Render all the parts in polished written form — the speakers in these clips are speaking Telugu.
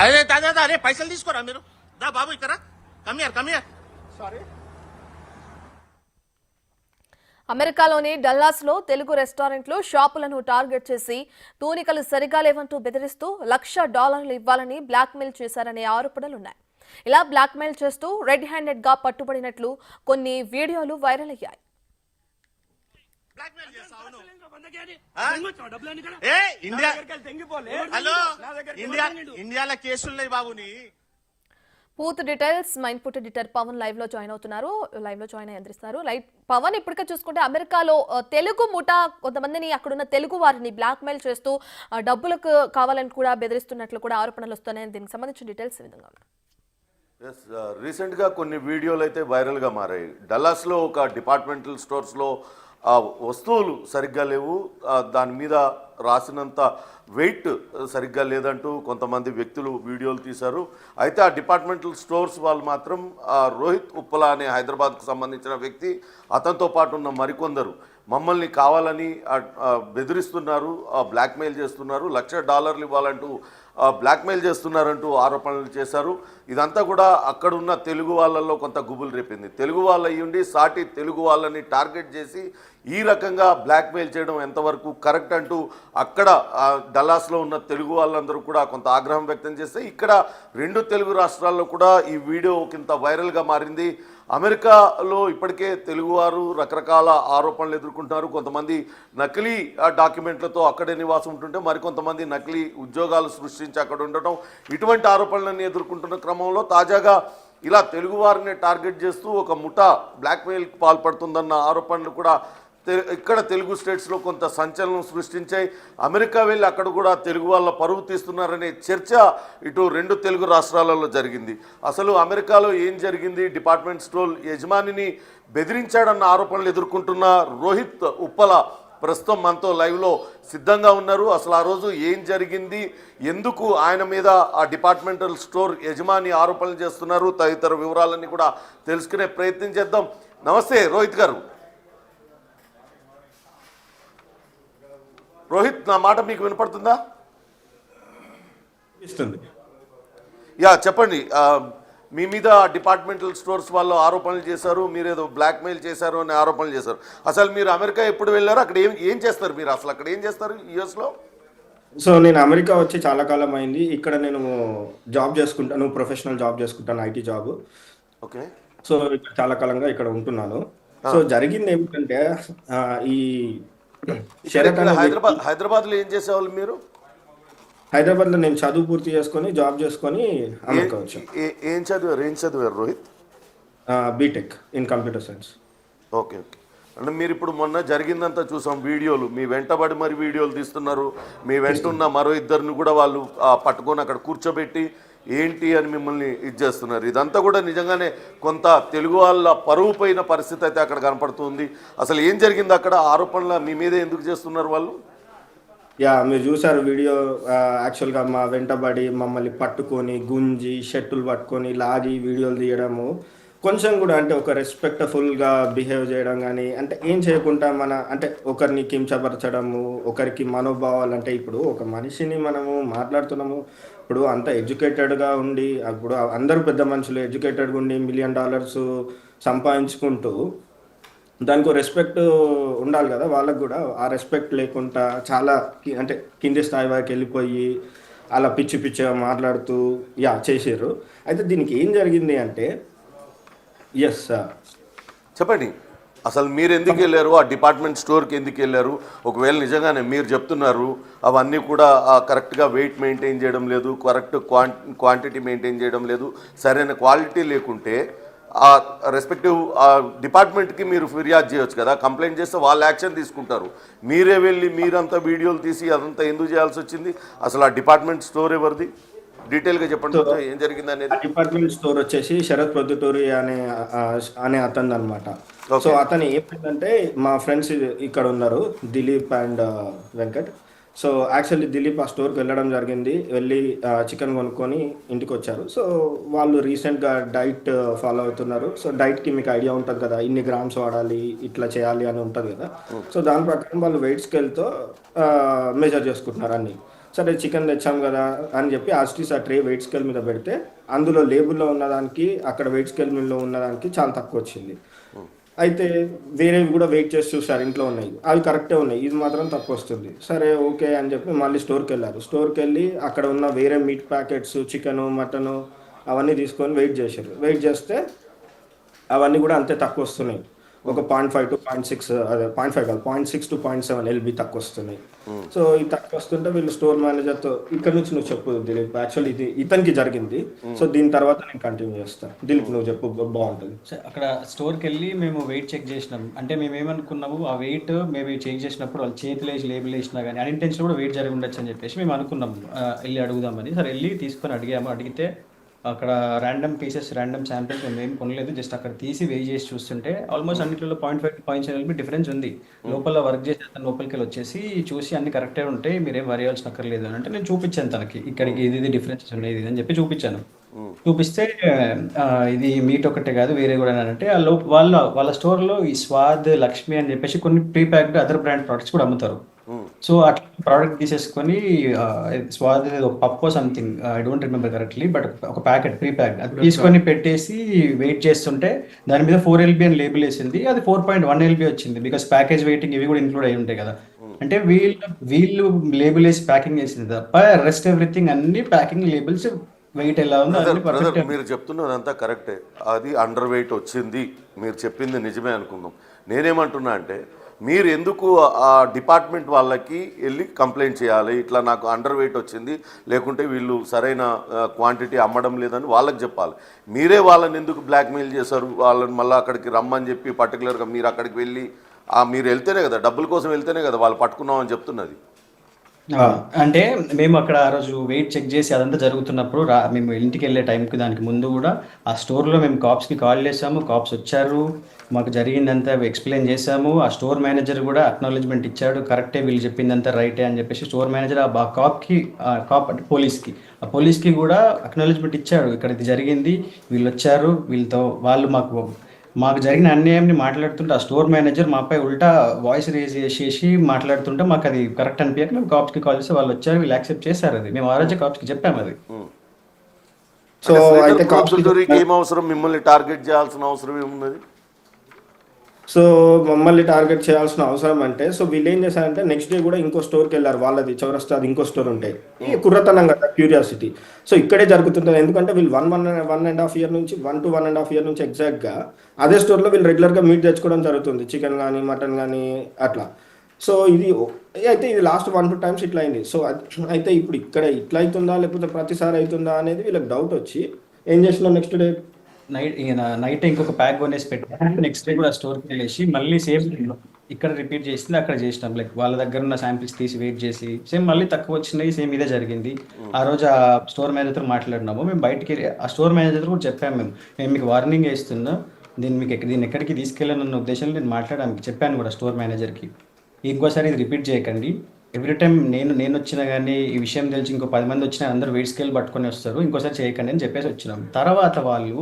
అరే దాదా అరే పైసలు తీసుకోరా మీరు దా బాబు ఇక్కడ కమియర్ సారీ. అమెరికాలోని డల్లాస్లో తెలుగు రెస్టారెంట్లు షాపులను టార్గెట్ చేసి తూనికలు సరిగా లేవంటూ బెదిరిస్తూ $1,00,000 ఇవ్వాలని బ్లాక్మెయిల్ చేశారనే ఆరోపణలున్నాయి. ఇలా బ్లాక్మెయిల్ చేస్తూ రెడ్ హ్యాండెడ్ గా పట్టుబడినట్లు కొన్ని వీడియోలు వైరల్ అయ్యాయి. ఇండియాలో కేసులున్నాయి బాబుని. పూర్తి డీటెయిల్స్ మా ఇన్పుట్ ఎడిటర్ పవన్ లైవ్ లో జాయిన్ అవుతున్నారు. లైవ్ లో జాయిన్ అందిస్తారు. పవన్, ఇప్పటికే చూసుకుంటే అమెరికాలో తెలుగు ముఠా కొంతమందిని అక్కడున్న తెలుగు వారిని బ్లాక్ మెయిల్ చేస్తూ డబ్బులకు కావాలని కూడా బెదిరిస్తున్నట్లు కూడా ఆరోపణలు వస్తున్నాయి. దీనికి సంబంధించిన డీటెయిల్స్ ఈ విధంగా ఉన్నాయి. రీసెంట్గా కొన్ని వీడియోలు అయితే వైరల్గా మారాయి. డల్లాస్లో ఒక డిపార్ట్మెంటల్ స్టోర్స్లో వస్తువులు సరిగ్గా లేవు, దాని మీద రాసినంత వెయిట్ సరిగ్గా లేదంటూ కొంతమంది వ్యక్తులు వీడియోలు తీశారు. అయితే ఆ డిపార్ట్మెంటల్ స్టోర్స్ వాళ్ళు మాత్రం రోహిత్ ఉప్పల అనే హైదరాబాద్కు సంబంధించిన వ్యక్తి, అతనితో పాటు ఉన్న మరికొందరు మమ్మల్ని కావాలని బెదిరిస్తున్నారు, బ్లాక్మెయిల్ చేస్తున్నారు, $1,00,000 ఇవ్వాలంటూ బ్లాక్మెయిల్ చేస్తున్నారంటూ ఆరోపణలు చేశారు. ఇదంతా కూడా అక్కడున్న తెలుగు వాళ్ళల్లో కొంత గుబులు రేపింది. తెలుగు వాళ్ళు అయ్యుండి సాటి తెలుగు వాళ్ళని టార్గెట్ చేసి ఈ రకంగా బ్లాక్మెయిల్ చేయడం ఎంతవరకు కరెక్ట్ అంటూ అక్కడ డల్లాస్లో ఉన్న తెలుగు వాళ్ళందరూ కూడా కొంత ఆగ్రహం వ్యక్తం చేస్తే ఇక్కడ 2 తెలుగు రాష్ట్రాల్లో కూడా ఈ వీడియో కింద వైరల్గా మారింది. అమెరికాలో ఇప్పటికే తెలుగువారు రకరకాల ఆరోపణలు ఎదుర్కొంటున్నారు. కొంతమంది నకిలీ డాక్యుమెంట్లతో అక్కడే నివాసం ఉంటుంటే మరికొంతమంది నకిలీ ఉద్యోగాలు సృష్టించి అక్కడ ఉండటం, ఇటువంటి ఆరోపణలన్నీ ఎదుర్కొంటున్న క్రమంలో తాజాగా ఇలా తెలుగువారిని టార్గెట్ చేస్తూ ఒక ముఠా బ్లాక్మెయిల్కి పాల్పడుతుందన్న ఆరోపణలు కూడా ఇక్కడ తెలుగు స్టేట్స్లో కొంత సంచలనం సృష్టించాయి. అమెరికా వెళ్ళి అక్కడ కూడా తెలుగు వాళ్ళ పరువు తీస్తున్నారనే చర్చ ఇటు 2 తెలుగు రాష్ట్రాలలో జరిగింది. అసలు అమెరికాలో ఏం జరిగింది? డిపార్ట్మెంట్ స్టోర్ యజమానిని బెదిరించాడన్న ఆరోపణలు ఎదుర్కొంటున్న రోహిత్ ఉప్పల ప్రస్తుతం మనతో లైవ్లో సిద్ధంగా ఉన్నారు. అసలు ఆ రోజు ఏం జరిగింది, ఎందుకు ఆయన మీద ఆ డిపార్ట్మెంటల్ స్టోర్ యజమాని ఆరోపణలు చేస్తున్నారు, తదితర వివరాలన్నీ కూడా తెలుసుకునే ప్రయత్నం చేద్దాం. నమస్తే రోహిత్ గారు. రోహిత్, నా మాట మీకు వినపడుతుందా? యా, చెప్పండి. మీ మీద డిపార్ట్మెంటల్ స్టోర్స్ వాళ్ళు ఆరోపణలు చేశారు, మీరు ఏదో బ్లాక్మెయిల్ చేశారు అని ఆరోపణలు చేశారు. అసలు మీరు అమెరికా ఎప్పుడు వెళ్ళారు? అక్కడ ఏం చేస్తారు మీరు? అసలు అక్కడ ఏం చేస్తారు యుఎస్లో? సో నేను అమెరికా వచ్చి చాలా కాలం అయింది. ఇక్కడ నేను జాబ్ చేసుకుంటాను, ప్రొఫెషనల్ జాబ్ చేసుకుంటాను, ఐటీ జాబ్. ఓకే. సో చాలా కాలంగా ఇక్కడ ఉంటున్నాను. సో జరిగింది ఏమిటంటే ఈ హైదరాబాద్లో ఏం చేసేవాళ్ళు మీరు? హైదరాబాద్లో నేను చదువు పూర్తి చేసుకొని జాబ్ చేసుకొని అమెరికా వచ్చాను. ఏం చదివారు Rohit? BTech in computer science. Okay. అంటే మీరు ఇప్పుడు మొన్న జరిగిందంతా చూసాం, వీడియోలు మీ వెంటబడి మరి వీడియోలు తీస్తున్నారు. మీ వెంటున్న మరో 2 కూడా వాళ్ళు పట్టుకొని అక్కడ కూర్చోబెట్టి ఏంటి అని మిమ్మల్ని ఇది చేస్తున్నారు. ఇదంతా కూడా నిజంగానే కొంత తెలుగు వాళ్ళ పరువు పోయిన పరిస్థితి అయితే అక్కడ కనపడుతుంది. అసలు ఏం జరిగింది అక్కడ? ఆరోపణలు మీ మీద ఎందుకు చేస్తున్నారు వాళ్ళు? యా, మీరు చూసారు వీడియో. యాక్చువల్గా మా వెంటబడి మమ్మల్ని పట్టుకొని గుంజి షర్టులు పట్టుకొని లాగి వీడియోలు తీయడము, కొంచెం కూడా అంటే ఒక రెస్పెక్ట్ఫుల్గా బిహేవ్ చేయడం కానీ, అంటే ఏం చేయకుండా అంటే ఒకరిని కించపరచడము, ఒకరికి మనోభావాలు. అంటే ఇప్పుడు ఒక మనిషిని మనము మాట్లాడుతున్నాము, ఇప్పుడు అంత ఎడ్యుకేటెడ్గా ఉండి, ఇప్పుడు అందరూ పెద్ద మనుషులు ఎడ్యుకేటెడ్గా ఉండి $1 million సంపాదించుకుంటూ దానికి రెస్పెక్ట్ ఉండాలి కదా వాళ్ళకు కూడా. ఆ రెస్పెక్ట్ లేకుండా చాలా అంటే కింది స్థాయి వరకు వెళ్ళిపోయి అలా పిచ్చిగా మాట్లాడుతూ చేసారు. అయితే దీనికి ఏం జరిగింది అంటే, ఎస్ సార్ చెప్పండి, అసలు మీరు ఎందుకు వెళ్ళారు? ఆ డిపార్ట్మెంట్ స్టోర్కి ఎందుకు వెళ్ళారు? ఒకవేళ నిజంగానే మీరు చెప్తున్నారు అవన్నీ కూడా కరెక్ట్గా వెయిట్ మెయింటైన్ చేయడం లేదు, కరెక్ట్ క్వాంటిటీ మెయింటైన్ చేయడం లేదు, సరైన క్వాలిటీ లేకుంటే ఆ రెస్పెక్టివ్ డిపార్ట్మెంట్కి మీరు ఫిర్యాదు చేయొచ్చు కదా. కంప్లైంట్ చేస్తే వాళ్ళు యాక్షన్ తీసుకుంటారు. మీరే వెళ్ళి మీరంతా వీడియోలు తీసి అదంతా ఎందుకు చేయాల్సి వచ్చింది? అసలు ఆ డిపార్ట్మెంట్ స్టోర్ ఎవరిది? డీటెయిల్గా చెప్పండి ఏం జరిగింది అనేది. డిపార్ట్మెంట్ స్టోర్ వచ్చేసి శరత్ ప్రొద్దుటూరి అనే అతను అనమాట. సో అతను ఏమైందంటే, మా ఫ్రెండ్స్ ఇక్కడ ఉన్నారు Dilip and Venkat. So actually Dilip ఆ స్టోర్కి వెళ్ళడం జరిగింది. వెళ్ళి చికెన్ కొనుక్కొని ఇంటికి వచ్చారు. సో వాళ్ళు రీసెంట్గా డైట్ ఫాలో అవుతున్నారు. సో డైట్కి మీకు ఐడియా ఉంటుంది కదా, ఇన్ని గ్రామ్స్ వాడాలి, ఇట్లా చేయాలి అని ఉంటుంది కదా. సో దాని ప్రకారం వాళ్ళు వెయిట్ స్కేల్తో మెజర్ చేసుకుంటున్నారు అన్ని. సరే చికెన్ తెచ్చాం కదా అని చెప్పి ఆస్టీస్ ఆ ట్రే వెయిట్ స్కేల్ మీద పెడితే అందులో లేబుల్లో ఉన్నదానికి అక్కడ వెయిట్ స్కేల్ మీద ఉన్నదానికి చాలా తక్కువ వచ్చింది. అయితే వేరేవి కూడా వెయిట్ చేసి చూసారు, ఇంట్లో ఉన్నాయి, అవి కరెక్టే ఉన్నాయి, ఇది మాత్రం తక్కువ వస్తుంది. సరే ఓకే అని చెప్పి మళ్ళీ స్టోర్కి వెళ్ళారు. స్టోర్కి వెళ్ళి అక్కడ ఉన్న వేరే మీట్ ప్యాకెట్స్, చికెను, మటను అవన్నీ తీసుకొని వెయిట్ చేశారు. వెయిట్ చేస్తే అవన్నీ కూడా అంతే తక్కువ వస్తున్నాయి. ఒక 0.5 to 0.6, అదే 0.5 కాదు 0.6 to 0.7 LB తక్కువ వస్తున్నాయి. సో ఇది తక్కువ వస్తుంటే వీళ్ళు స్టోర్ మేనేజర్తో, ఇక్కడ నుంచి నువ్వు చెప్పు దిలీప్, యాక్చువల్లీ ఇది ఇతనికి జరిగింది, సో దీని తర్వాత నేను కంటిన్యూ చేస్తాను. దిలీప్ నువ్వు చెప్పు, బాగుంటుంది. అక్కడ స్టోర్కి వెళ్ళి మేము వెయిట్ చెక్ చేసినాం. అంటే మేము ఏమనుకున్నాము, ఆ వెయిట్ మేము చెక్ చేసినప్పుడు వాళ్ళు చేతులు వేసి లేబుల్ వేసినా కానీ అన్ఇంటెన్షన్ కూడా వెయిట్ జరిగి ఉండొచ్చు అని చెప్పేసి మేము అనుకున్నాము. వెళ్ళి అడుగుదామని. సరే వెళ్ళి తీసుకొని అడిగాము. అడిగితే అక్కడ ర్యాండమ్ పీసెస్, ర్యాండమ్ శాంపిల్స్ మేము ఏం కొనలేదు, జస్ట్ అక్కడ తీసి వెయి చేసి చూస్తుంటే ఆల్మోస్ట్ అన్నింటిలో 0.5 to 0.7 LB డిఫరెన్స్ ఉంది. లోపల వర్క్ చేసి అతను లోపలికి వెళ్ళి వచ్చేసి చూసి అన్ని కరెక్టే ఉంటాయి, మీరేం వరి అవ్వాల్సిన అక్కర్లేదు అని అంటే నేను చూపించాను తనకి, ఇక్కడికి ఇది డిఫరెన్సెస్ ఉన్నాయి ఇది అని చెప్పి చూపించాను. చూపిస్తే ఇది మీట్ ఒకటే కాదు వేరే కూడా అంటే వాళ్ళ స్టోర్లో ఈ స్వాద్, లక్ష్మి అని చెప్పేసి కొన్ని pre packed other brand products కూడా అమ్ముతారు. సో అట్లా ప్రోడక్ట్ తీసేసుకొని స్వాద్ ఒక పప్పు something, I don't remember correctly, but ఒక ప్యాకెట్ ప్రీ ప్యాక్ అది తీసుకొని పెట్టేసి వెయిట్ చేస్తుంటే దాని మీద 4 LB అని లేబుల్ వేసింది, అది 4.1 LB వచ్చింది. బికాస్ ప్యాకేజ్ వెయిటింగ్ ఇవి కూడా ఇంక్లూడ్ అయి ఉంటాయి కదా. అంటే వీళ్ళు లేబుల్ వేసి ప్యాకింగ్ చేసింది తప్ప రెస్ట్ ఎవ్రీథింగ్ అన్ని ప్యాకింగ్ లేబుల్స్ వెయిట్ ఎలా ఉందో. మీరు చెప్తున్నదంతా కరెక్టే, అది అండర్ వెయిట్ వచ్చింది, మీరు చెప్పింది నిజమే అనుకుందాం. నేనేమంటున్నా అంటే మీరు ఎందుకు ఆ డిపార్ట్మెంట్ వాళ్ళకి వెళ్ళి కంప్లైంట్ చేయాలి, ఇట్లా నాకు అండర్ వెయిట్ వచ్చింది, లేకుంటే వీళ్ళు సరైన క్వాంటిటీ అమ్మడం లేదని వాళ్ళకి చెప్పాలి. మీరే వాళ్ళని ఎందుకు బ్లాక్మెయిల్ చేశారు, వాళ్ళని మళ్ళీ అక్కడికి రమ్మని చెప్పి పర్టికులర్గా మీరు అక్కడికి వెళ్ళి మీరు వెళ్తేనే కదా, డబ్బుల కోసం వెళ్తేనే కదా వాళ్ళు పట్టుకున్నామని చెప్తున్నది. అంటే మేము అక్కడ ఆ రోజు వెయిట్ చెక్ చేసి అదంతా జరుగుతున్నప్పుడు మేము ఇంటికి వెళ్ళే టైంకి దానికి ముందు కూడా ఆ స్టోర్లో మేము కాప్స్కి కాల్ చేసాము. కాప్స్ వచ్చారు, మాకు జరిగిందంతా ఎక్స్ప్లెయిన్ చేసాము. ఆ స్టోర్ మేనేజర్ కూడా అక్నాలెడ్జ్మెంట్ ఇచ్చాడు, కరెక్టే వీళ్ళు చెప్పిందంతా రైటే అని చెప్పేసి. స్టోర్ మేనేజర్ ఆ కాప్ అంటే పోలీస్కి కూడా అక్నాలెడ్జ్మెంట్ ఇచ్చాడు, ఇక్కడ ఇది జరిగింది, వీళ్ళు వచ్చారు, వాళ్ళు మాకు జరిగిన అన్యాయంని మాట్లాడుతుంటే ఆ స్టోర్ మేనేజర్ మాపై ఉల్టా వాయిస్ రేజ్ చేసి మాట్లాడుతుంటే మాకు అది కరెక్ట్ అనిపించక మేము కాప్స్కి కాల్ చేస్తే వాళ్ళు వచ్చారు, వీళ్ళు యాక్సెప్ట్ చేశారు. అది మేము ఆ రోజు కాప్స్కి చెప్పాము. అది సో అయితే ఏం అవసరం, మిమ్మల్ని టార్గెట్ చేయాల్సిన అవసరం ఏమున్నది? సో మమ్మల్ని టార్గెట్ చేయాల్సిన అవసరం అంటే, సో వీళ్ళు ఏం చేశారంటే నెక్స్ట్ డే కూడా ఇంకో స్టోర్కి వెళ్ళారు, వాళ్ళది చౌరస్తా, అది ఇంకో స్టోర్ ఉంటాయి. ఈ కుర్రతనం కదా, క్యూరియాసిటీ. సో ఇక్కడే జరుగుతుంటుంది, ఎందుకంటే వీళ్ళు 1.5 year నుంచి 1 to 1.5 year నుంచి ఎగ్జాక్ట్గా అదే స్టోర్లో వీళ్ళు రెగ్యులర్గా మీట్ తెచ్చుకోవడం జరుగుతుంది, చికెన్ కానీ మటన్ కానీ అట్లా. సో ఇది అయితే ఇది లాస్ట్ 1-2 times ఇట్లా అయింది. సో అయితే ఇప్పుడు ఇక్కడ ఇట్లా అవుతుందా లేకపోతే ప్రతిసారి అవుతుందా అనేది వీళ్ళకి డౌట్ వచ్చి ఏం చేసినా నెక్స్ట్ డే నైట్ ఇంకొక ప్యాక్ కొనేసి పెట్టాను. నెక్స్ట్ డే కూడా స్టోర్కి వెళ్ళేసి మళ్ళీ సేమ్ ఇక్కడ రిపీట్ చేసింది అక్కడ చేసినాం. లైక్ వాళ్ళ దగ్గర ఉన్న శాంపిల్స్ తీసి వెయిట్ చేసి సేమ్ మళ్ళీ తక్కువ వచ్చినాయి, సేమ్ ఇదే జరిగింది. ఆ రోజు ఆ స్టోర్ మేనేజర్తో మాట్లాడినాము. మేము బయటికి ఆ స్టోర్ మేనేజర్ కూడా చెప్పాము, మేము మీకు వార్నింగ్ ఇస్తున్నా, దీన్ని ఎక్కడికి తీసుకెళ్ళాలన్న ఉద్దేశంలో నేను మాట్లాడాను, చెప్పాను కూడా స్టోర్ మేనేజర్కి, ఇంకోసారి ఇది రిపీట్ చేయకండి. ఎవ్రీ టైం నేను వచ్చినా కానీ ఈ విషయం తెలిసి ఇంకో 10 మంది వచ్చినా అందరూ వెయిట్ స్కేల్ పట్టుకొని వస్తారు, ఇంకోసారి చేయకండి అని చెప్పేసి వచ్చినాం. తర్వాత వాళ్ళు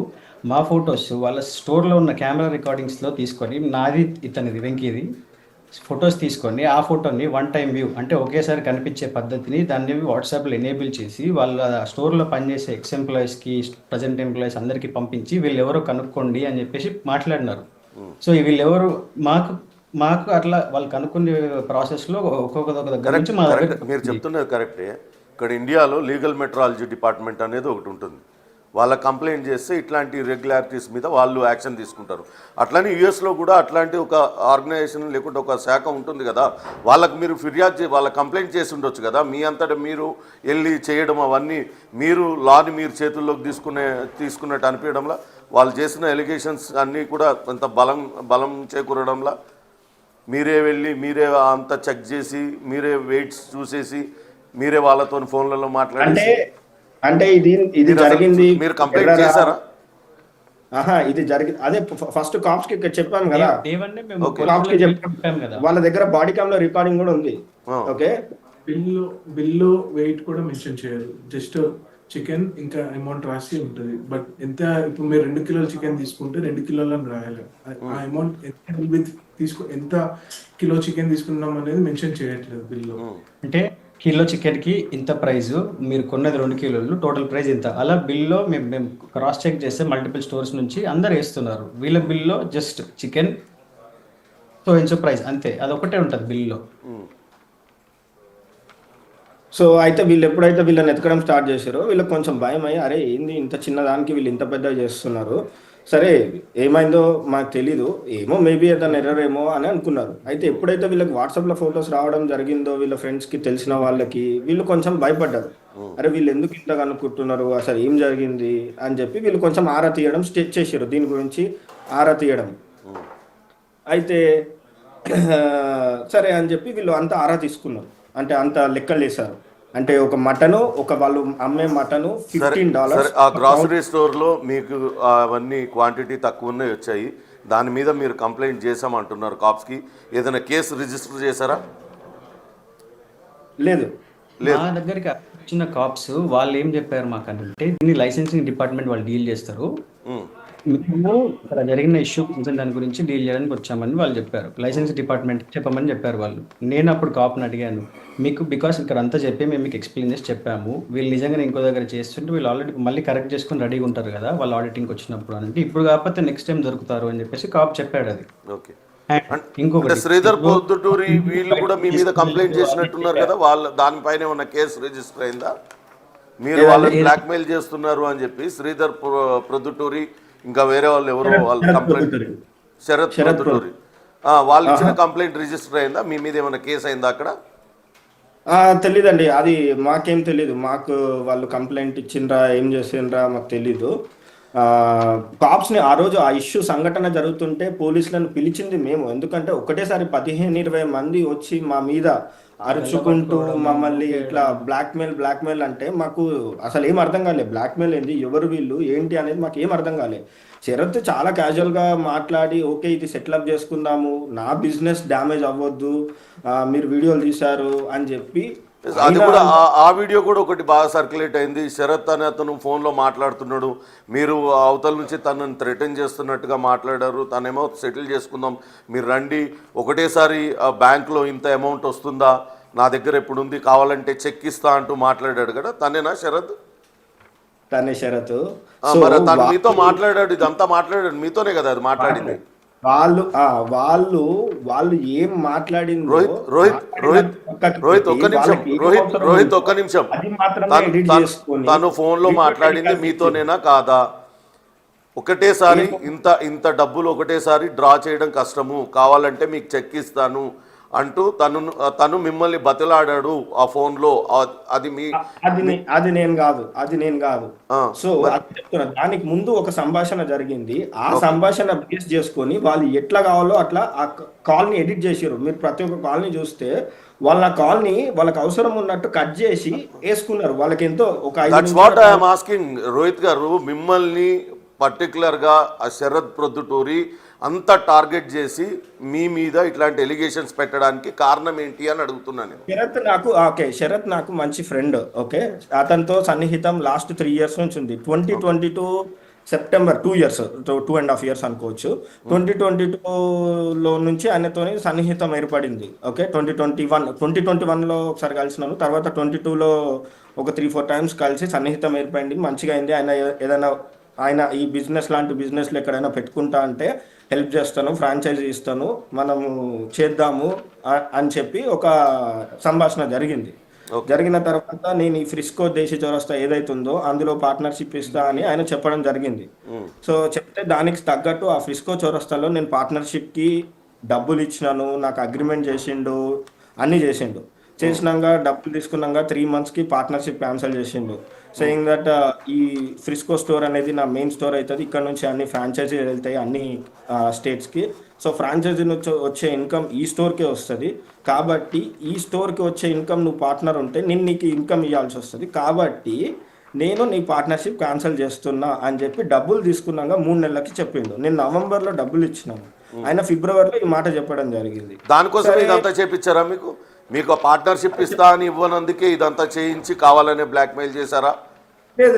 మా ఫొటోస్ వాళ్ళ స్టోర్లో ఉన్న కెమెరా రికార్డింగ్స్లో తీసుకొని, నాది ఇతనిది వెంకీది ఫొటోస్ తీసుకొని ఆ ఫోటోని 1 time వ్యూ అంటే ఒకేసారి కనిపించే పద్ధతిని దాన్ని వాట్సాప్లో ఎనేబుల్ చేసి వాళ్ళ స్టోర్లో పనిచేసే ఎక్స్ ఎంప్లాయీస్కి, ప్రజెంట్ ఎంప్లాయీస్ అందరికీ పంపించి వీళ్ళు ఎవరో కనుక్కోండి అని చెప్పేసి మాట్లాడినారు. సో వీళ్ళెవరు మాకు అట్లా వాళ్ళు కనుక్కునే ప్రాసెస్లో ఒక్కొక్క దగ్గర నుంచి మా దగ్గర. మీరు చెప్తున్నది కరెక్టే. ఇక్కడ ఇండియాలో లీగల్ మెట్రాలజీ డిపార్ట్మెంట్ అనేది ఒకటి ఉంటుంది, వాళ్ళ కంప్లైంట్ చేస్తే ఇట్లాంటి ఇర్రెగ్యులారిటీస్ మీద వాళ్ళు యాక్షన్ తీసుకుంటారు. అట్లనే యూఎస్లో కూడా అట్లాంటి ఒక ఆర్గనైజేషన్ లేకుంటే ఒక శాఖ ఉంటుంది కదా, వాళ్ళకు మీరు ఫిర్యాదు వాళ్ళ కంప్లైంట్ చేసి ఉండొచ్చు కదా. మీ అంతటా మీరు వెళ్ళి చేయడం అవన్నీ మీరు లాని మీరు చేతుల్లోకి తీసుకున్నట్టు అనిపించడంలా, వాళ్ళు చేసిన ఎలిగేషన్స్ అన్నీ కూడా కొంత బలం చేకూరడంలా మీరే వెళ్ళి మీరే అంతా చెక్ చేసి మీరే వెయిట్స్ చూసేసి మీరే వాళ్ళతో ఫోన్లలో మాట్లాడి అంటే ఇది జరిగింది. మీరు కంప్లైంట్ చేశారా? ఇది జరిగింది. అదే ఫస్ట్ కాప్స్ కి చెప్పాను కదా, కాప్స్ కి చెప్పాను కదా, వాళ్ళ దగ్గర బాడీ క్యామ్ లో రికార్డింగ్ కూడా ఉంది. ఓకే, బిల్లు వెయిట్ కూడా మెన్షన్ చేయరు, జస్ట్ చికెన్ ఇంకా అమౌంట్ రాసి ఉంటుంది. బట్ ఎంత ఇప్పుడు మీరు 2 కిలోల చికెన్ తీసుకుంటే 2 కిలోలని రాయాలి. ఆ అమౌంట్ ఎంత కిలో చికెన్ తీసుకున్నాం అనేది మెన్షన్ చేయట్లేదు బిల్లు. అంటే కిలో చికెన్కి ఇంత ప్రైస్, మీరు కొన్నది 2 కిలోలు, టోటల్ ప్రైస్ ఇంత. అలా బిల్లో మేము క్రాస్ చెక్ చేస్తే మల్టిపుల్ స్టోర్స్ నుంచి అందరు వేస్తున్నారు. వీళ్ళ బిల్లో just chicken so inch price అంతే, అదొకటే ఉంటుంది బిల్లో. సో అయితే వీళ్ళు ఎప్పుడైతే వీళ్ళని ఎతకడం స్టార్ట్ చేశారో వీళ్ళకి కొంచెం భయం అయ్యి, అరే ఏంది ఇంత చిన్నదానికి వీళ్ళు ఇంత పెద్దగా చేస్తున్నారు, సరే ఏమైందో మాకు తెలీదు, ఏమో మేబీ ఏదైనా ఎర్రర్ ఏమో అని అనుకున్నారు. అయితే ఎప్పుడైతే వీళ్ళకి వాట్సాప్లో ఫొటోస్ రావడం జరిగిందో వీళ్ళ ఫ్రెండ్స్కి తెలిసిన వాళ్ళకి, వీళ్ళు కొంచెం భయపడ్డారు. అరే వీళ్ళు ఎందుకు ఇంతగా అనుకుంటున్నారు, అసలు ఏం జరిగింది అని చెప్పి వీళ్ళు కొంచెం ఆరా తీయడం స్టార్ట్ చేశారు, దీని గురించి ఆరా తీయడం. అయితే సరే అని చెప్పి వీళ్ళు అంతా ఆరా తీసుకున్నారు, అంటే అంత లెక్కలు వేశారు. అంటే ఒక మటను, ఒక వాళ్ళు అమ్మే మటను $15. ఆ గ్రాసరీ స్టోర్లో మీకు అవన్నీ క్వాంటిటీ తక్కువ ఉన్నాయి వచ్చాయి, దాని మీద మీరు కంప్లైంట్ చేసామంటున్నారు కాప్స్కి, ఏదైనా కేసు రిజిస్టర్ చేశారా? లేదు. మా దగ్గరికి వచ్చిన కాప్స్ వాళ్ళు ఏం చెప్పారు మాకంటే, దీన్ని లైసెన్సింగ్ డిపార్ట్మెంట్ వాళ్ళు డీల్ చేస్తారు, మేము ఇక్కడ జరిగిన ఇష్యూ దాని గురించి డీల్ చేయడానికి వచ్చామని వాళ్ళు చెప్పారు. లైసెన్స్ డిపార్ట్మెంట్ చెప్పమని చెప్పారు వాళ్ళు. నేను అప్పుడు కాప్ని అడిగాను, మీకు బికాస్ ఇక్కడ అంతా చెప్పి మేము మీకు ఎక్స్ప్లెయిన్ చేసి చెప్పాము, వీళ్ళు నిజంగానే ఇంకో దగ్గర చేస్తుంటే వీళ్ళు ఆల్రెడీ మళ్ళీ కరెక్ట్ చేసుకొని రెడీగా ఉంటారు కదా వాళ్ళు ఆడిటింగ్కి వచ్చినప్పుడు, అంటే ఇప్పుడు కాకపోతే నెక్స్ట్ టైం దొరుకుతారు అని చెప్పేసి కాప్ చెప్పాడు. అది ఓకే. ఇంకొకటి శ్రీధర్ పొద్దుటూరి వీళ్ళు కూడా మీ మీద కంప్లైంట్ చేసినట్టున్నారు కదా, వాళ్ళ దానిపైన ఉన్న కేసు రిజిస్టర్ అయిందా? మీరు వాళ్ళని బ్లాక్మెయిల్ చేస్తున్నారు అని చెప్పి శ్రీధర్ ప్రొద్దుటూరి ఇంకా వేరే వాళ్ళు ఎవరో వాళ్ళు కంప్లైంట్, శరత్ ప్రొద్దుటూరి, వాళ్ళు ఇచ్చిన కంప్లైంట్ రిజిస్టర్ అయిందా? మీ మీద ఏమైనా కేసు అయిందా అక్కడ? తెలీదండి, అది మాకేం తెలీదు. మాకు వాళ్ళు కంప్లైంట్ ఇచ్చిండ్రా ఏం చేసిండ్రా మాకు తెలీదు. కాప్స్ని ఆ రోజు ఆ ఇష్యూ సంఘటన జరుగుతుంటే పోలీసులను పిలిచింది మేము, ఎందుకంటే ఒకటేసారి 15-20 మంది వచ్చి మా మీద అరుచుకుంటూ మమ్మల్ని ఇట్లా బ్లాక్మెయిల్ అంటే మాకు అసలు ఏం అర్థం కాలేదు. బ్లాక్మెయిల్ ఏంది, ఎవరు వీళ్ళు, ఏంటి అనేది మాకు ఏం అర్థం కాలేదు. శరత్ చాలా క్యాజువల్గా మాట్లాడి, ఓకే ఇది సెటిల్అప్ చేసుకుందాము, నా బిజినెస్ డ్యామేజ్ అవ్వద్దు, మీరు వీడియోలు తీశారు అని చెప్పి. అది కూడా ఆ వీడియో కూడా ఒకటి బాగా సర్క్యులేట్ అయింది. శరత్ అనే అతను ఫోన్లో మాట్లాడుతున్నాడు, మీరు అవతల నుంచి తనని థ్రెటన్ చేస్తున్నట్టుగా మాట్లాడారు, తనేమో సెటిల్ చేసుకుందాం మీరు రండి, ఒకటేసారి బ్యాంక్లో ఇంత అమౌంట్ వస్తుందా, నా దగ్గర ఎప్పుడు ఉంది, కావాలంటే చెక్ ఇస్తా అంటూ మాట్లాడాడు కదా, తనేనా శరత్? తనే శరత్. మరి తను మీతో మాట్లాడాడు, ఇదంతా మాట్లాడాడు మీతోనే కదా అది మాట్లాడింది. వాళ్ళు ఏం మాట్లాడింది, రోహిత్ ఒక్క నిమిషం, తను ఫోన్ లో మాట్లాడింది మీతోనేనా కాదా? ఒకటేసారి ఇంత డబ్బులు ఒకటేసారి డ్రా చేయడం కష్టము, కావాలంటే మీకు చెక్ ఇస్తాను అంటూ తను మిమ్మల్ని బతిలాడాడు ఆ ఫోన్ లో, అది నేను కాదు. సో అది చెప్తున్నా, దానికి ముందు ఒక సంభాషణ జరిగింది, ఆ సంభాషణ బేస్ చేసుకొని వాళ్ళు ఎట్లా కావాలో అట్లా ఆ కాల్ ని ఎడిట్ చేసారు. మీరు ప్రతి ఒక్క కాల్ ని చూస్తే వాళ్ళ కాల్ ని వాళ్ళకి అవసరం ఉన్నట్టు కట్ చేసి వేసుకున్నారు. వాళ్ళకి ఎంతో ఒక రోహిత్ గారు మిమ్మల్ని పర్టికులర్ గా ఆ శరత్ ప్రొద్దుటూరి అంత టార్గెట్ చేసి మీ మీద ఇట్లాంటి ఎలిగేషన్స్ పెట్టడానికి కారణం ఏంటి అని అడుగుతున్నాను. శరత్ నాకు మంచి ఫ్రెండ్, ఓకే, అతనితో సన్నిహితం లాస్ట్ 3 years నుంచి ఉంది. 2022 సెప్టెంబర్ 2 years, 2.5 years అనుకోవచ్చు. 2022లో నుంచి ఆయనతో సన్నిహితం ఏర్పడింది. ఓకే, 2021లో ఒకసారి కలిసినాను, తర్వాత 22లో ఒక 3-4 times కలిసి సన్నిహితం ఏర్పడింది, మంచిగా అయింది. ఆయన ఈ బిజినెస్ లాంటి బిజినెస్లు ఎక్కడైనా పెట్టుకుంటా అంటే హెల్ప్ చేస్తాను, ఫ్రాంచైజీ ఇస్తాను, మనము చేద్దాము అని చెప్పి ఒక సంభాషణ జరిగింది. జరిగిన తర్వాత నేను ఈ ఫ్రిస్కో దేశీ చౌరస్తా ఏదైతుందో అందులో పార్ట్నర్షిప్ ఇస్తా అని ఆయన చెప్పడం జరిగింది. సో చెప్తే దానికి తగ్గట్టు ఆ ఫ్రిస్కో చౌరస్తాలో నేను పార్ట్నర్షిప్కి డబ్బులు ఇచ్చినాను, నాకు అగ్రిమెంట్ చేసిండు, అన్నీ చేసినాక డబ్బులు తీసుకున్నాక 3 monthsకి పార్ట్నర్షిప్ క్యాన్సిల్ చేసిండు, సేయింగ్ దట్ ఈ ఫ్రిస్కో స్టోర్ అనేది నా మెయిన్ స్టోర్ అవుతుంది, ఇక్కడ నుంచి అన్ని ఫ్రాంచైజీ వెళ్తాయి అన్ని స్టేట్స్కి. సో ఫ్రాంచైజీ నుంచి వచ్చే ఇన్కమ్ ఈ స్టోర్కే వస్తుంది, కాబట్టి ఈ స్టోర్కి వచ్చే ఇన్కమ్ నువ్వు పార్ట్నర్ ఉంటే నేను నీకు ఇన్కమ్ ఇవ్వాల్సి వస్తుంది, కాబట్టి నేను నీ పార్ట్నర్షిప్ క్యాన్సిల్ చేస్తున్నా అని చెప్పి డబ్బులు తీసుకున్నాక 3 నెలలకి చెప్పిండు. నేను నవంబర్లో డబ్బులు ఇచ్చినాను, ఆయన ఫిబ్రవరిలో ఈ మాట చెప్పడం జరిగింది. దానికోసం ఇదంతా చేపించారా? మీకు పార్ట్నర్షిప్ ఇస్తా అని ఇవ్వనందుకే ఇదంతా చేయించి కావాలనే బ్లాక్మెయిల్ చేశారా? లేదు,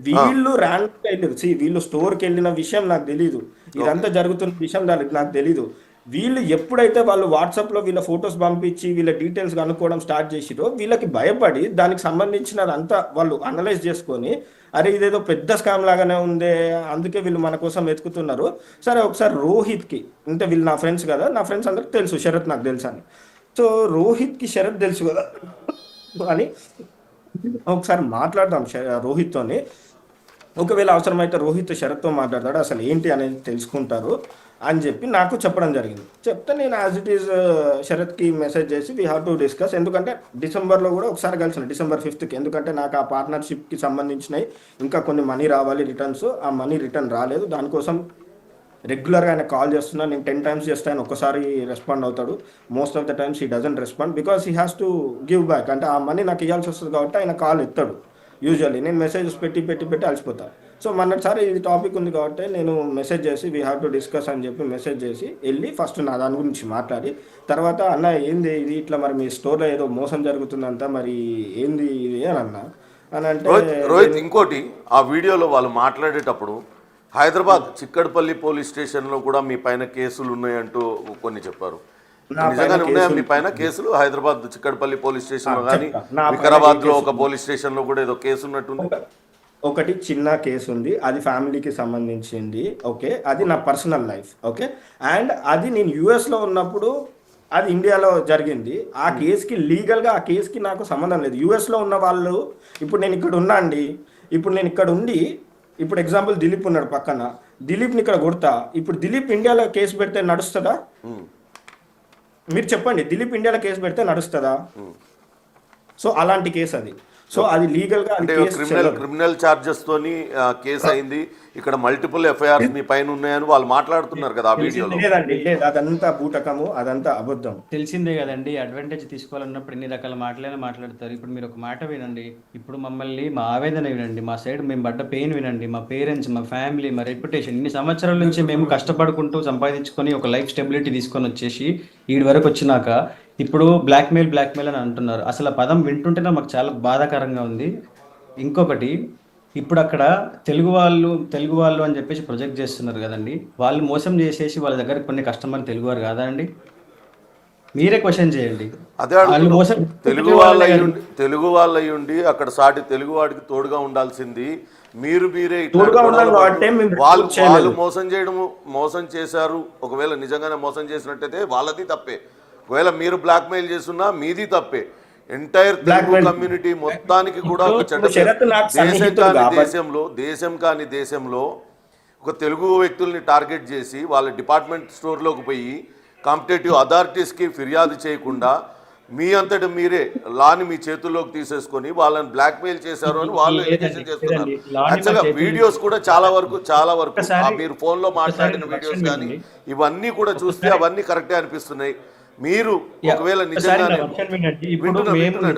వీళ్ళు ర్యాండమ్గా వెళ్ళారు. వీళ్ళు స్టోర్కి వెళ్ళిన విషయం నాకు తెలీదు, ఇదంతా జరుగుతున్న విషయం నాకు తెలీదు. వీళ్ళు ఎప్పుడైతే వాళ్ళు వాట్సాప్లో వీళ్ళ ఫొటోస్ పంపించి వీళ్ళ డీటెయిల్స్ కనుక్కోవడం స్టార్ట్ చేసిరో వీళ్ళకి భయపడి దానికి సంబంధించినదంతా వాళ్ళు అనలైజ్ చేసుకొని అరే ఇదేదో పెద్ద స్కామ్ లాగానే ఉందే, అందుకే వీళ్ళు మన కోసం వెతుకుతున్నారు. సరే ఒకసారి రోహిత్కి, అంటే వీళ్ళు నా ఫ్రెండ్స్ కదా, నా ఫ్రెండ్స్ అందరికి తెలుసు శరత్ నాకు తెలుసు అని. సో రోహిత్కి శరత్ తెలుసు కదా అని ఒకసారి మాట్లాడదాం రోహిత్తోని. ఒకవేళ అవసరమైతే రోహిత్ శరత్తో మాట్లాడతాడు, అసలు ఏంటి అనేది తెలుసుకుంటారు అని చెప్పి నాకు చెప్పడం జరిగింది. చెప్తే నేను యాజ్ ఇట్ ఈజ్ శరత్కి మెసేజ్ చేసి వీ హ్యావ్ టు డిస్కస్. ఎందుకంటే డిసెంబర్లో కూడా ఒకసారి కలిసిన, December 5th, ఎందుకంటే నాకు ఆ పార్ట్నర్షిప్కి సంబంధించినవి ఇంకా కొన్ని మనీ రావాలి రిటర్న్స్, ఆ మనీ రిటర్న్ రాలేదు. దానికోసం రెగ్యులర్గా ఆయన కాల్ చేస్తున్నా, నేను 10 times చేస్తే ఆయన ఒక్కసారి రెస్పాండ్ అవుతాడు. Most of the times he doesn't respond because he has to give back. అంటే ఆ మనీ నాకు ఇవ్వాల్సి వస్తుంది కాబట్టి ఆయన కాల్ ఎత్తాడు యూజువల్లీ. నేను మెసేజెస్ పెట్టి అలసిపోతాను. సో మొన్నటిసారి ఇది టాపిక్ ఉంది కాబట్టి నేను మెసేజ్ చేసి వీ హ్యావ్ టు డిస్కస్ అని చెప్పి మెసేజ్ చేసి వెళ్ళి ఫస్ట్ నా దాని గురించి మాట్లాడి, తర్వాత అన్న ఏంది ఇది ఇట్లా మరి మీ స్టోర్లో ఏదో మోసం జరుగుతుందంట, మరి ఏంది ఇది అని అన్నా. అని అంటే రోహిత్ ఇంకోటి, ఆ వీడియోలో వాళ్ళు మాట్లాడేటప్పుడు హైదరాబాద్ చిక్కడపల్లి పోలీస్ స్టేషన్లో కూడా మీ పైన కేసులు ఉన్నాయంటూ కొన్ని చెప్పారు. నిజంగానే ఉన్నాయా మీ పైన కేసులు? హైదరాబాద్ చిక్కడపల్లి పోలీస్ స్టేషన్ లో కానీ వికారాబాద్ లో ఒక పోలీస్ స్టేషన్ లో కూడా ఏదో కేసు ఉన్నట్టుంది. ఒకటి చిన్న కేసు ఉంది, అది ఫ్యామిలీకి సంబంధించింది. ఓకే, అది నా పర్సనల్ లైఫ్. ఓకే, అండ్ అది నేను యుఎస్లో ఉన్నప్పుడు అది ఇండియాలో జరిగింది. ఆ కేసుకి లీగల్గా ఆ కేసుకి నాకు సంబంధం లేదు. యుఎస్లో ఉన్న వాళ్ళు, ఇప్పుడు నేను ఇక్కడ ఉన్నా అండి, ఇప్పుడు నేను ఇక్కడ ఉండి, ఇప్పుడు ఎగ్జాంపుల్ దిలీప్ ఉన్నాడు పక్కన, దిలీప్ని ఇక్కడ కొడతా, ఇప్పుడు దిలీప్ ఇండియాలో కేసు పెడితే నడుస్తుందా? మీరు చెప్పండి, దిలీప్ ఇండియాలో కేసు పెడితే నడుస్తుందా? సో అలాంటి కేసు అది. సో అది లీగల్ గా క్రిమినల్ చార్జెస్ తోని కేసు అయింది. ఇక్కడ మల్టిపుల్ ఎఫ్ఐఆర్స్ మీ పైన ఉన్నాయని వాళ్ళు మాట్లాడుతున్నారు కదా ఆ వీడియోలో. లేదండి, లేదు, అదంతా బూటకము, అదంతా అబద్ధం. తెలిసిందే కదండి, అడ్వాంటేజ్ తీసుకోవాలన్నప్పుడు ఎన్ని రకాల మాట్లాడతారు. ఇప్పుడు మీరు ఒక మాట వినండి, ఇప్పుడు మమ్మల్ని మా ఆవేదన వినండి, మా సైడ్ మేము పడ్డ పెయిన్ వినండి, మా పేరెంట్స్, మా ఫ్యామిలీ, మా రెప్యుటేషన్, ఇన్ని సంవత్సరాల నుంచి మేము కష్టపడుకుంటూ సంపాదించుకొని ఒక లైఫ్ స్టెబిలిటీ తీసుకొని వచ్చేసి వీడి వరకు వచ్చినాక ఇప్పుడు బ్లాక్మెయిల్ అని అంటున్నారు. అసలు ఆ పదం వింటుంటేనే మాకు చాలా బాధాకరంగా ఉంది. ఇంకొకటి, ఇప్పుడు అక్కడ తెలుగు వాళ్ళు అని చెప్పేసి ప్రొజెక్ట్ చేస్తున్నారు కదండి, వాళ్ళు మోసం చేసేసి వాళ్ళ దగ్గర కొన్ని కస్టమర్లు తెలుగువారు కాదా అండి? మీరే క్వశ్చన్ చేయండి. అదే తెలుగు వాళ్ళు అయ్యుండి అక్కడ సాటి తెలుగు వాడికి తోడుగా ఉండాల్సింది మీరే వాళ్ళు మోసం చేశారు. ఒకవేళ నిజంగానే మోసం చేసినట్టయితే వాళ్ళది తప్పే, ఒకవేళ మీరు బ్లాక్మెయిల్ చేస్తున్నా మీది తప్పే. ఎంటైర్ తెలుగు కమ్యూనిటీ మొత్తానికి కూడా ఒక దేశం కాని దేశంలో ఒక తెలుగు వ్యక్తుల్ని టార్గెట్ చేసి వాళ్ళ డిపార్ట్మెంట్ స్టోర్లోకి పోయి కాంపిటేటివ్ అథారిటీస్కి ఫిర్యాదు చేయకుండా మీ అంతటి మీరే లాని మీ చేతుల్లోకి తీసేసుకొని వాళ్ళని బ్లాక్మెయిల్ చేశారు అని వాళ్ళు ఎలిగేషన్ చేస్తున్నారు. యాక్చువల్గా వీడియోస్ కూడా చాలా వరకు మీరు ఫోన్లో మాట్లాడిన వీడియోస్ కానీ ఇవన్నీ కూడా చూస్తే అవన్నీ కరెక్టే అనిపిస్తున్నాయి. మీరు ఒకవేళ నిజంగానే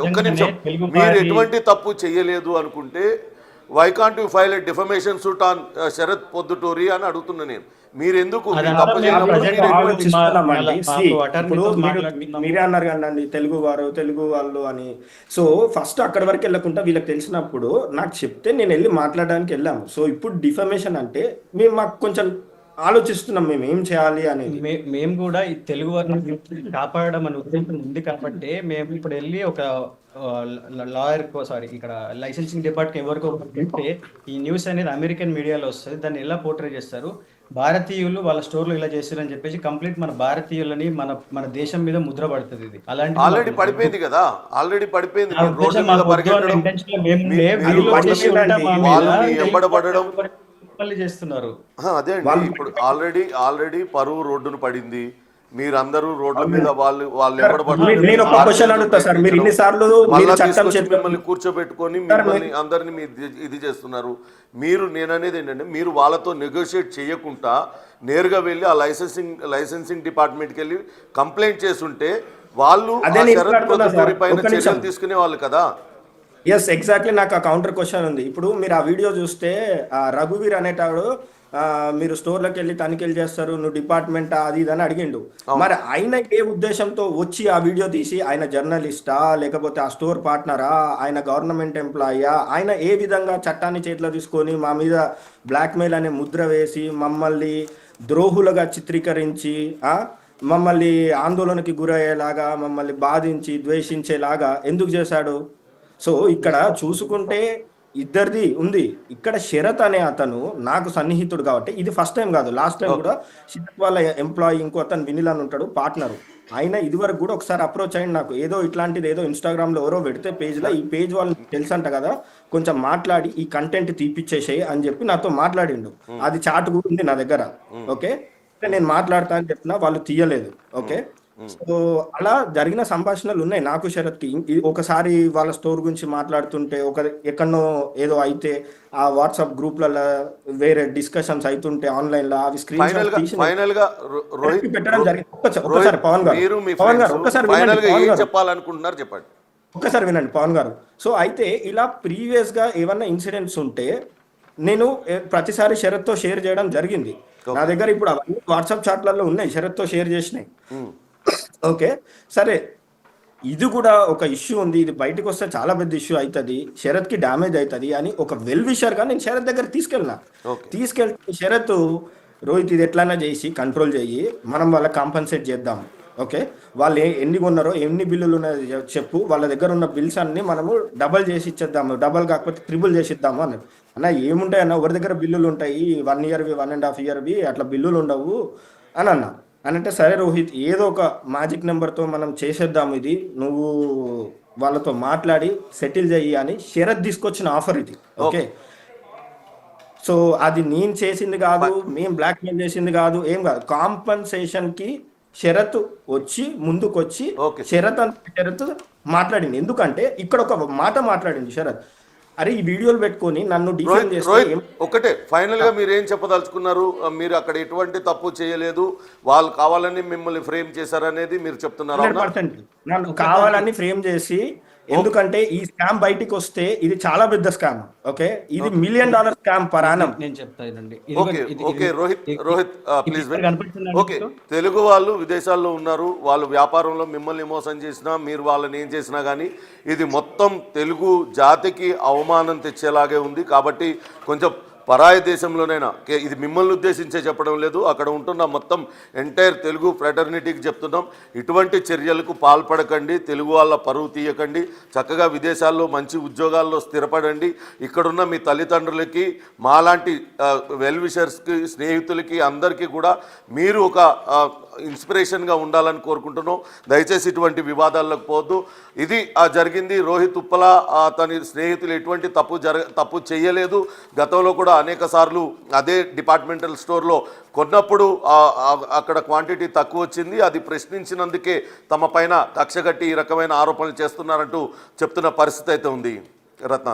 ఒక్క నిమిషం, మీరు ఎటువంటి తప్పు చేయలేదు అనుకుంటే why can't you file a defamation suit on Sharath Podduturi అని అడుగుతున్నా నేను. మీరు ఎందుకు తప్పు మీరే అన్నారు కదండి తెలుగు వాళ్ళు అని. సో ఫస్ట్ అక్కడి వరకు వెళ్ళకుండా వీళ్ళకి తెలిసినప్పుడు నాకు చెప్తే నేను వెళ్ళి మాట్లాడడానికి వెళ్ళాము. సో ఇప్పుడు డిఫమేషన్ అంటే మేము మాకు కొంచెం ఆలోచిస్తున్నాం మేము ఏం చేయాలి అనేది. మేము కూడా ఈ తెలుగు వారిని కాపాడడం అనే ఉద్దేశం ఉంది కాబట్టి మేము ఇప్పుడు వెళ్ళి ఒక లాయర్ ఇక్కడ లైసెన్సింగ్ డిపార్ట్మెంట్ ఎవరికో చెప్తే ఈ న్యూస్ అనేది అమెరికన్ మీడియాలో వస్తుంది, దాన్ని ఎలా పోర్ట్రే చేస్తారు, భారతీయులు వాళ్ళ స్టోర్లో ఇలా చేస్తారు అని చెప్పేసి కంప్లీట్ మన భారతీయులని మన దేశం మీద ముద్ర పడుతుంది. ఇది అలాంటి ఆల్రెడీ పడిపోయింది కదా, ఆల్రెడీ పడిపోయింది. చేస్తున్నారు అదే అండి. ఇప్పుడు ఆల్రెడీ పరువు రోడ్డును పడింది, మీరందరూ రోడ్ల మీద వాళ్ళు మిమ్మల్ని కూర్చోబెట్టుకొని మిమ్మల్ని అందరినీ ఇది చేస్తున్నారు. నేననేది ఏంటంటే మీరు వాళ్ళతో నెగోషియేట్ చేయకుండా నేరుగా వెళ్ళి ఆ లైసెన్సింగ్ డిపార్ట్మెంట్కి వెళ్ళి కంప్లైంట్ చేస్తుంటే వాళ్ళు శరత్ పొద్దుటూరి పైన చర్యలు తీసుకునే వాళ్ళు కదా. Yes, exactly. నాకు ఆ కౌంటర్ క్వశ్చన్ ఉంది. ఇప్పుడు మీరు ఆ వీడియో చూస్తే రఘువీర్ అనేటాడు మీరు స్టోర్లోకి వెళ్ళి తనిఖీలు చేస్తారు, నువ్వు డిపార్ట్మెంట్ అది ఇది అని అడిగిండు. మరి ఆయన ఏ ఉద్దేశంతో వచ్చి ఆ వీడియో తీసి, ఆయన జర్నలిస్టా లేకపోతే ఆ స్టోర్ పార్ట్నరా, ఆయన గవర్నమెంట్ ఎంప్లాయా, ఆయన ఏ విధంగా చట్టాన్ని చేతిలో తీసుకొని మా మీద బ్లాక్మెయిల్ అనే ముద్ర వేసి మమ్మల్ని ద్రోహులుగా చిత్రీకరించి మమ్మల్ని ఆందోళనకి గురయ్యేలాగా, మమ్మల్ని బాధించి ద్వేషించేలాగా ఎందుకు చేశాడు? సో ఇక్కడ చూసుకుంటే ఇద్దరిది ఉంది. ఇక్కడ శరత్ అనే అతను నాకు సన్నిహితుడు కాబట్టి, ఇది ఫస్ట్ టైం కాదు, లాస్ట్ టైం కూడా శరత్ వాళ్ళ ఎంప్లాయీ ఇంకో అతను వినిల్ అని ఉంటాడు పార్ట్నర్, ఆయన ఇదివరకు కూడా ఒకసారి అప్రోచ్ అయ్యింది నాకు, ఏదో ఇట్లాంటిది ఏదో ఇన్స్టాగ్రామ్ లో ఎవరో పెడితే పేజ్ లో, ఈ పేజ్ వాళ్ళు తెలుసు అంట కదా, కొంచెం మాట్లాడి ఈ కంటెంట్ తీపిచ్చేసేయి అని చెప్పి నాతో మాట్లాడిండు. అది చాట్ కూడా ఉంది నా దగ్గర. ఓకే, నేను మాట్లాడతా అని చెప్పినా వాళ్ళు తీయలేదు. ఓకే, సో అలా జరిగిన సంభాషణలు ఉన్నాయి నాకు శరత్కి. ఒకసారి వాళ్ళ స్టోర్ గురించి మాట్లాడుతుంటే, ఎక్కడనో ఏదో అయితే ఆ వాట్సాప్ గ్రూప్లలో వేరే డిస్కషన్స్ అవుతుంటే ఆన్లైన్ లో అవి స్క్రీన్ షాట్ తీసి పెట్టడం జరిగింది. ఒక్కసారి పవన్ గారు ఒక్కసారి చెప్పాలనుకుంటున్నారు, చెప్పండి. ఒక్కసారి వినండి పవన్ గారు. సో అయితే ఇలా ప్రీవియస్ గా ఏమన్నా ఇన్సిడెంట్స్ ఉంటే నేను ప్రతిసారి శరత్తో షేర్ చేయడం జరిగింది. నా దగ్గర ఇప్పుడు అవన్నీ వాట్సాప్ చాట్లలో ఉన్నాయి, శరత్తో షేర్ చేసినాయి. ఓకే, సరే, ఇది కూడా ఒక ఇష్యూ ఉంది, ఇది బయటకు వస్తే చాలా పెద్ద ఇష్యూ అవుతుంది, శరత్ కి డ్యామేజ్ అవుతుంది అని ఒక వెల్ విషర్ గా నేను శరత్ దగ్గర తీసుకెళ్తే శరత్, రోహిత్ ఇది ఎట్లైనా చేసి కంట్రోల్ చేయి, మనం వాళ్ళకి కాంపన్సేట్ చేద్దాం. ఓకే, వాళ్ళు ఎన్ని కొన్నారో, ఎన్ని బిల్లులు ఉన్నాయో చెప్పు, వాళ్ళ దగ్గర ఉన్న బిల్స్ అన్ని మనము డబల్ చేసి ఇచ్చేద్దాము, డబల్ కాకపోతే ట్రిపుల్ చేసి ఇద్దాము అన్నది. అన్న ఏముంటాయి అన్న, ఎవరి దగ్గర బిల్లులు ఉంటాయి, 1 ఇయర్వి 1.5 ఇయర్వి అట్లా బిల్లులు ఉండవు అని అన్నా. అంటే సరే రోహిత్, ఏదో ఒక మ్యాజిక్ నెంబర్తో మనం చేసేద్దాం, ఇది నువ్వు వాళ్ళతో మాట్లాడి సెటిల్ చెయ్యి అని శరత్ తీసుకొచ్చిన ఆఫర్ ఇది. ఓకే, సో అది నేను చేసింది కాదు, మేము బ్లాక్ మెయిల్ చేసింది కాదు, ఏం కాదు, కాంపన్సేషన్ కి శరత్ వచ్చి ముందుకొచ్చి శరత్ మాట్లాడింది. ఎందుకంటే ఇక్కడ ఒక మాట మాట్లాడింది శరత్, అరే ఈ వీడియోలు పెట్టుకొని నన్ను డిఫెండ్ చేస్తే. ఒకటే ఫైనల్ గా మీరు ఏం చెప్పదలుచుకున్నారు? మీరు అక్కడ ఎటువంటి తప్పు చేయలేదు, వాళ్ళు కావాలని మిమ్మల్ని ఫ్రేమ్ చేశారనేది మీరు చెప్తున్నారు? 100% నన్ను కావాలని ఫ్రేమ్ చేసి, ఎందుకంటే ఈ స్కామ్ బయటికి వస్తే ఇది చాలా పెద్ద స్కామ్. ఓకే, ఇది $1 మిలియన్ స్కామ్ పర్ యానం. నేను చెప్తానండి. Okay Rohit please. Okay, Telugu వాళ్ళు విదేశాల్లో ఉన్నారు, వాళ్ళు వ్యాపారంలో మిమ్మల్ని మోసం చేసినా, మీరు వాళ్ళని ఏం చేసినా కానీ ఇది మొత్తం తెలుగు జాతికి అవమానం తెచ్చేలాగే ఉంది. కాబట్టి కొంచెం పరాయి దేశంలోనైనా, ఇది మిమ్మల్ని ఉద్దేశించే చెప్పడం లేదు, అక్కడ ఉంటున్న మొత్తం ఎంటైర్ తెలుగు ఫ్రెటర్నిటీకి చెప్తున్నాం, ఇటువంటి చర్యలకు పాల్పడకండి, తెలుగు వాళ్ళ పరువు తీయకండి, చక్కగా విదేశాల్లో మంచి ఉద్యోగాల్లో స్థిరపడండి. ఇక్కడున్న మీ తల్లిదండ్రులకి, మాలాంటి వెల్ విషర్స్కి, స్నేహితులకి, అందరికీ కూడా మీరు ఒక ఇన్స్పిరేషన్గా ఉండాలని కోరుకుంటున్నాం. దయచేసి ఇటువంటి వివాదాల్లోకి పోవద్దు. ఇది జరిగింది. రోహిత్ ఉప్పల తన స్నేహితులు ఎటువంటి తప్పు చేయలేదు. గతంలో కూడా అనేక సార్లు అదే డిపార్ట్మెంటల్ స్టోర్లో కొన్నప్పుడు అక్కడ క్వాంటిటీ తక్కువ వచ్చింది, అది ప్రశ్నించినందుకే తమ పైన కక్షగట్టి ఈ రకమైన ఆరోపణలు చేస్తున్నారంటూ చెప్తున్న పరిస్థితి అయితే ఉంది. రత్న.